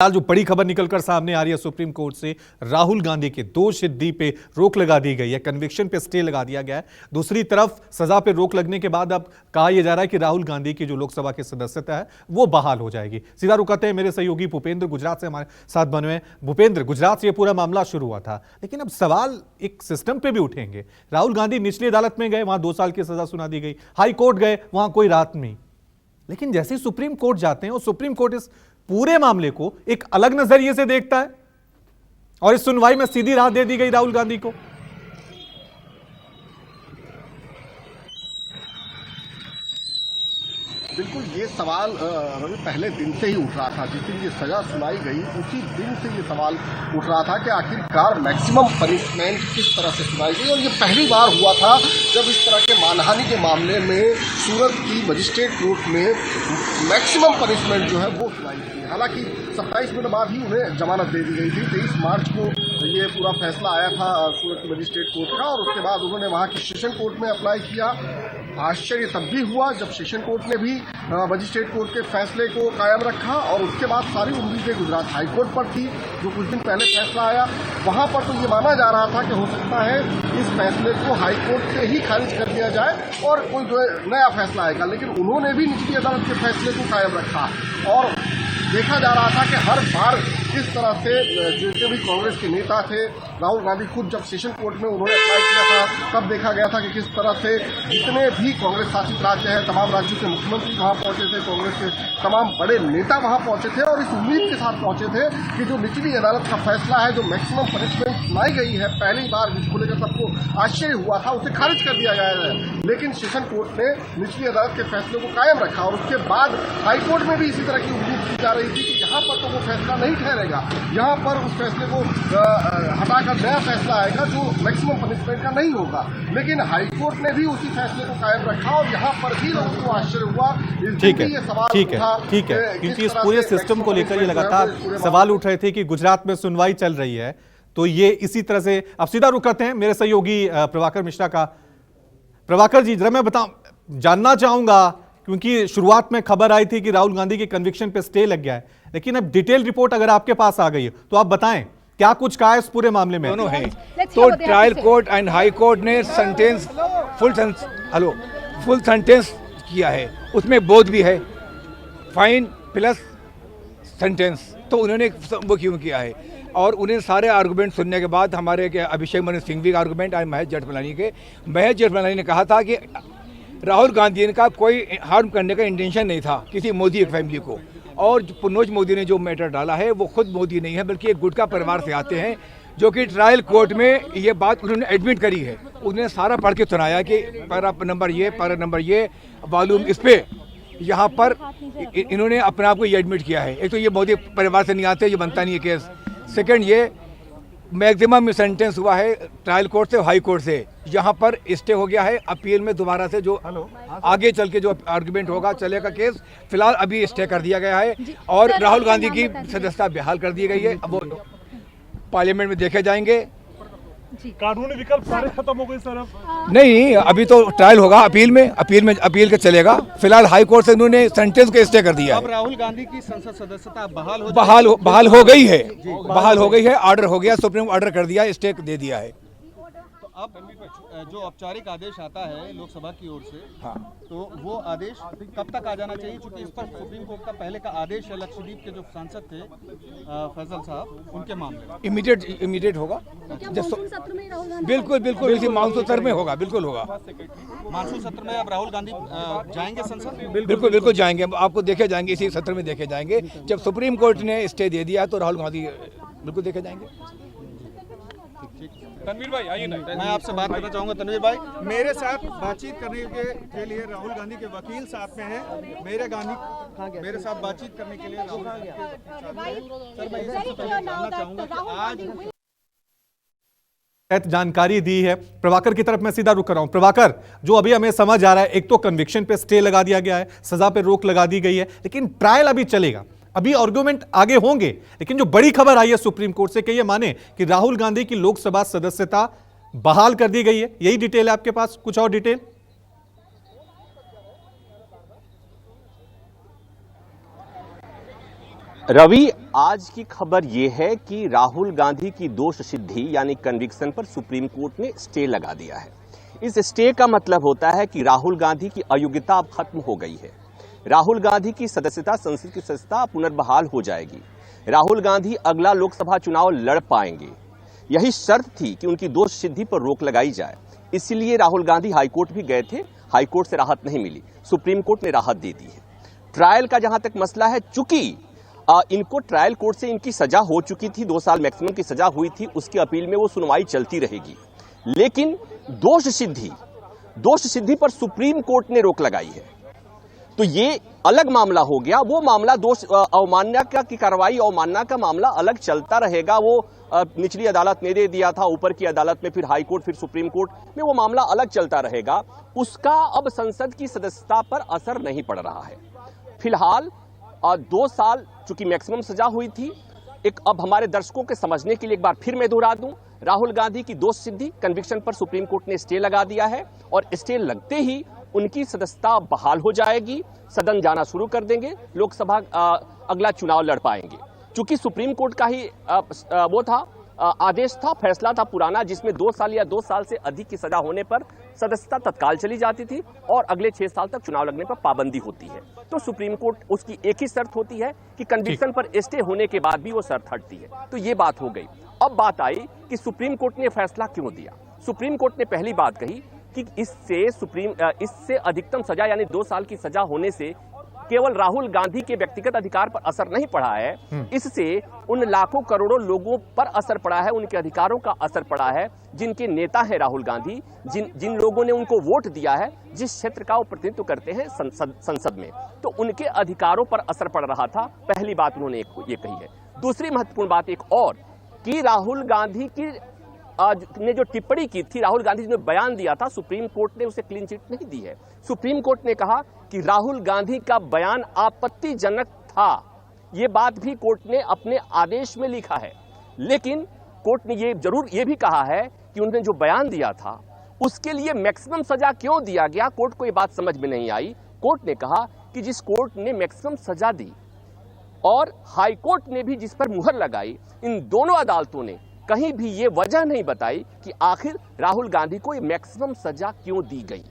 आज जो बड़ी खबर निकलकर सामने आ रही है सुप्रीम कोर्ट से, राहुल गांधी के दोषसिद्धि पे रोक लगा दी गई है, कन्विक्शन पे स्टे लगा दिया गया है। दूसरी तरफ सजा पे रोक लगने के बाद अब कहा यह जा रहा है कि राहुल गांधी की जो लोकसभा की सदस्यता है वो बहाल हो जाएगी। सीधा रुक करते हैं मेरे सहयोगी भूपेंद्र गुजरात से हमारे साथ बने हुए। भूपेंद्र, गुजरात से ये पूरा मामला शुरू हुआ था, लेकिन अब सवाल एक सिस्टम पे भी उठेंगे। राहुल गांधी निचली अदालत में गए, वहां 2 साल की सजा सुना दी गई, हाई कोर्ट गए, वहां कोई राहत नहीं, लेकिन जैसे ही सुप्रीम कोर्ट जाते हैं और सुप्रीम कोर्ट इस पूरे मामले को एक अलग नजरिए से देखता है और इस सुनवाई में सीधी राहत दे दी गई राहुल गांधी को। बिल्कुल, ये सवाल रवि पहले दिन से ही उठ रहा था। जिस दिन ये सजा सुनाई गई उसी दिन से ये सवाल उठ रहा था कि आखिरकार मैक्सिमम पनिशमेंट किस तरह से सुनाई गई। और ये पहली बार हुआ था जब इस तरह के मानहानि के मामले में सूरत की मजिस्ट्रेट कोर्ट में मैक्सिमम पनिशमेंट जो है वो सुनाई गई। हालांकि 27 मिनट बाद ही उन्हें जमानत दे दी गई थी। 23 मार्च को ये पूरा फैसला आया था सूरत की मजिस्ट्रेट कोर्ट का, और उसके बाद उन्होंने वहाँ की सेशन कोर्ट में अप्लाई किया। आश्चर्य तब भी हुआ जब सेशन कोर्ट ने भी मजिस्ट्रेट कोर्ट के फैसले को कायम रखा, और उसके बाद सारी उम्मीदें गुजरात हाई कोर्ट पर थी जो कुछ दिन पहले फैसला आया। वहां पर तो ये माना जा रहा था कि हो सकता है इस फैसले को हाई कोर्ट से ही खारिज कर दिया जाए और कोई जो नया फैसला आएगा, लेकिन उन्होंने भी निचली अदालत के फैसले को कायम रखा। और देखा जा रहा था कि हर बार किस तरह से जितने भी कांग्रेस के नेता थे, राहुल गांधी खुद जब सेशन कोर्ट में उन्होंने अप्लाई किया था तब देखा गया था कि किस तरह से जितने भी कांग्रेस शासित राज्य हैं तमाम राज्यों के मुख्यमंत्री वहां पहुंचे थे, कांग्रेस के तमाम बड़े नेता वहां पहुंचे थे और इस उम्मीद के साथ पहुंचे थे कि जो निचली अदालत का फैसला है, जो मैक्सिमम पनिशमेंट सुनाई गई है, पहली बार जिसको लेकर सबको आश्चर्य हुआ था, उसे खारिज कर दिया जाएगा। लेकिन सेशन कोर्ट ने निचली अदालत के फैसले को कायम रखा और उसके बाद हाईकोर्ट में भी इसी तरह की उम्मीद की जा रही थी कि यहाँ पर तो वो फैसला नहीं ठहरेगा, यहाँ पर उस फैसले को हटाकर नया फैसला आएगा जो मैक्सिमम पनिशमेंट का नहीं होगा। लेकिन हाईकोर्ट ने भी उसी फैसले को कायम रखा और यहाँ पर भी लोगों को आश्चर्य हुआ। ठीक है, ठीक है, क्योंकि इस पूरे सिस्टम को लेकर ये लगातार सवाल उठ रहे थे कि गुजरात में सुनवाई चल रही है, तो ये इसी तरह से। अब सीधा रुक करते हैं मेरे सहयोगी प्रभाकर मिश्रा का। प्रभाकर जी, जरा मैं जानना चाहूंगा, क्योंकि शुरुआत में खबर आई थी कि राहुल गांधी के कन्विक्शन पे स्टे लग गया है, लेकिन अब डिटेल रिपोर्ट अगर आपके पास आ गई है तो आप बताएं क्या कुछ कहा है इस पूरे मामले में। दोनों हैं, तो trial court and high court ने फुल सेंटेंस किया है, उसमें बोध भी है, फाइन प्लस सेंटेंस, तो उन्होंने वो क्यों किया है। और उन्हें सारे आर्गूमेंट सुनने के बाद हमारे अभिषेक मनु सिंघवी का आर्गूमेंट और महेश जेठमलानी ने कहा था कि राहुल गांधी का कोई हार्म करने का इंटेंशन नहीं था किसी मोदी एक फैमिली को, और मनोज मोदी ने जो मैटर डाला है वो खुद मोदी नहीं है बल्कि एक गुटका परिवार से आते हैं, जो कि ट्रायल कोर्ट में ये बात उन्होंने एडमिट करी है। उन्होंने सारा पढ़ के सुनाया कि पैरा नंबर ये वॉल्यूम इस पे यहाँ पर इन्होंने अपने आप को ये एडमिट किया है। एक तो ये मोदी परिवार से नहीं आते, ये बनता नहीं है केस। सेकंड, ये मैक्सिमम सेंटेंस हुआ है ट्रायल कोर्ट से हाई कोर्ट से, यहाँ पर स्टे हो गया है। अपील में दोबारा से जो आगे चल के जो आर्गुमेंट होगा चलेगा केस, फिलहाल अभी स्टे कर दिया गया है और राहुल गांधी की सदस्यता बहाल कर दी गई है। अब वो पार्लियामेंट में देखे जाएंगे। कानूनी विकल्प सारे खत्म हो गए सर? नहीं, अभी तो ट्रायल होगा, अपील के चलेगा। फिलहाल हाई कोर्ट से उन्होंने सेंटेंस को स्टे कर दिया है। अब राहुल गांधी की संसद सदस्यता बहाल हो गई है, ऑर्डर हो गया, सुप्रीम ऑर्डर कर दिया, स्टे दे दिया है। तो अब जो औपचारिक आदेश आता है लोकसभा की ओर से, हाँ, तो वो आदेश कब तक आ जाना चाहिए? क्योंकि इस पर सुप्रीम कोर्ट का पहले का आदेश है लक्षद्वीप के जो सांसद थे फैजल साहब, उनके मामले में इमीडिएट होगा। बिल्कुल इसी मानसून सत्र में होगा, बिल्कुल होगा। मानसून सत्र में अब राहुल गांधी जाएंगे संसद? बिल्कुल जाएंगे, आपको देखे जाएंगे, इसी सत्र में देखे जाएंगे। जब सुप्रीम कोर्ट ने स्टे दे दिया तो राहुल गांधी बिल्कुल देखे जाएंगे। तनवीर भाई आइए ना, मैं आपसे बात करना चाहूंगा। तनवीर भाई, मेरे साथ बातचीत करने के लिए राहुल गांधी के वकील साथ में हैं। मेरे साथ बातचीत करने के लिए राहुल गांधी के साथ हैं। सर, मैं सबसे पहले जानना चाहूंगा कि आज जानकारी दी है। प्रभाकर की तरफ मैं सीधा रुक कर रहा हूं। प्रभाकर, जो अभी हमें समझ आ रहा है, एक तो कन्विक्शन पे स्टे लगा दिया गया है, सजा पे रोक लगा दी गई है, लेकिन ट्रायल अभी चलेगा, अभी आर्गुमेंट आगे होंगे। लेकिन जो बड़ी खबर आई है सुप्रीम कोर्ट से कि ये माने कि राहुल गांधी की लोकसभा सदस्यता बहाल कर दी गई है, यही डिटेल है आपके पास? कुछ और डिटेल? रवि, आज की खबर यह है कि राहुल गांधी की दोष सिद्धि यानी कन्विक्शन पर सुप्रीम कोर्ट ने स्टे लगा दिया है। इस स्टे का मतलब होता है कि राहुल गांधी की अयोग्यता अब खत्म हो गई है। राहुल गांधी की सदस्यता, संसद की सदस्यता पुनर्बहाल हो जाएगी। राहुल गांधी अगला लोकसभा चुनाव लड़ पाएंगे। यही शर्त थी कि उनकी दोष सिद्धि पर रोक लगाई जाए। इसलिए राहुल गांधी हाईकोर्ट भी गए थे, हाईकोर्ट से राहत नहीं मिली, सुप्रीम कोर्ट ने राहत दे दी है। ट्रायल का जहां तक मसला है, चूंकि इनको ट्रायल कोर्ट से इनकी सजा हो चुकी थी, 2 साल मैक्सिमम की सजा हुई थी, उसकी अपील में वो सुनवाई चलती रहेगी। लेकिन दोष सिद्धि पर सुप्रीम कोर्ट ने रोक लगाई है, तो ये अलग मामला हो गया। वो मामला दोष अवमानना की कार्रवाई, अवमानना का मामला अलग चलता रहेगा। वो निचली अदालत ने दे दिया था, ऊपर की अदालत में, फिर हाई कोर्ट, फिर सुप्रीम कोर्ट में, वो मामला अलग चलता रहेगा। उसका अब संसद की सदस्यता पर असर नहीं पड़ रहा है। फिलहाल 2 साल चूंकि मैक्सिमम सजा हुई थी, अब हमारे दर्शकों के समझने के लिए एक बार फिर मैं दोहरा दूं, राहुल गांधी की दोष सिद्धि कन्विक्शन पर सुप्रीम कोर्ट ने स्टे लगा दिया है और स्टे लगते ही उनकी सदस्यता बहाल हो जाएगी, सदन जाना शुरू कर देंगे, लोकसभा अगला चुनाव लड़ पाएंगे। चूंकि सुप्रीम कोर्ट का ही वो था, आदेश था, फैसला था पुराना, जिसमें 2 साल या 2 साल से अधिक की सजा होने पर सदस्यता तत्काल चली जाती थी और अगले 6 साल तक चुनाव लगने पर पाबंदी होती है। तो सुप्रीम कोर्ट, उसकी एक ही शर्त होती है कि कन्विक्शन पर स्टे होने के बाद भी वो शर्त हटती है। तो ये बात हो गई। अब बात आई कि सुप्रीम कोर्ट ने फैसला क्यों दिया। सुप्रीम कोर्ट ने पहली बात कही कि इससे अधिकतम सजा यानी 2 साल की सजा होने से केवल राहुल गांधी के व्यक्तिगत अधिकार पर असर नहीं पड़ा है, इससे उन लाखों करोड़ों लोगों पर असर पड़ा है, उनके अधिकारों का असर पड़ा है, जिनके नेता है राहुल गांधी, जिन लोगों ने उनको वोट दिया है, जिस क्षेत्र का वो प्रतिनिधित्व करते हैं संसद में, तो उनके अधिकारों पर असर पड़ रहा था। पहली बात उन्होंने ये कही है। दूसरी महत्वपूर्ण बात एक और, कि राहुल गांधी की ने जो टिप्पणी की थी, राहुल गांधी ने बयान दिया था, सुप्रीम कोर्ट ने उसे क्लीन चिट नहीं दी है। सुप्रीम कोर्ट ने कहा कि राहुल गांधी का बयान आपत्तिजनक था। यह बात भी कोर्ट ने अपने आदेश में लिखा है। लेकिन कोर्ट ने ये भी कहा है कि उन्होंने जो बयान दिया था उसके लिए मैक्सिमम सजा क्यों दिया गया, कोर्ट को यह बात समझ में नहीं आई। कोर्ट ने कहा कि जिस कोर्ट ने मैक्सिमम सजा दी और हाई कोर्ट ने भी जिस पर मुहर लगाई, इन दोनों अदालतों ने कहीं भी ये वजह नहीं बताई कि आखिर राहुल गांधी को ये मैक्सिमम सजा क्यों दी गई।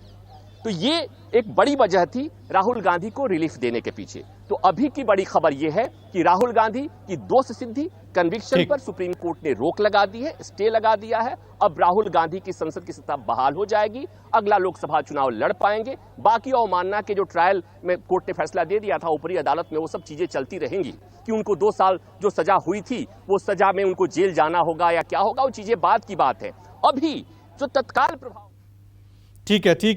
तो ये एक बड़ी वजह थी राहुल गांधी को रिलीफ देने के पीछे। तो अभी की बड़ी खबर यह है कि राहुल गांधी की दोष सिद्धि कन्विक्शन पर सुप्रीम कोर्ट ने रोक लगा दी है, स्टे लगा दिया है। अब राहुल गांधी की संसद की सत्ता बहाल हो जाएगी, अगला लोकसभा चुनाव लड़ पाएंगे। बाकी अवमानना के जो ट्रायल में कोर्ट ने फैसला दे दिया था ऊपरी अदालत में, वो सब चीजें चलती रहेंगी कि उनको 2 साल जो सजा हुई थी, वो सजा में उनको जेल जाना होगा या क्या होगा, वो चीजें बाद की बात है। अभी जो तत्काल प्रभाव। ठीक है, ठीक।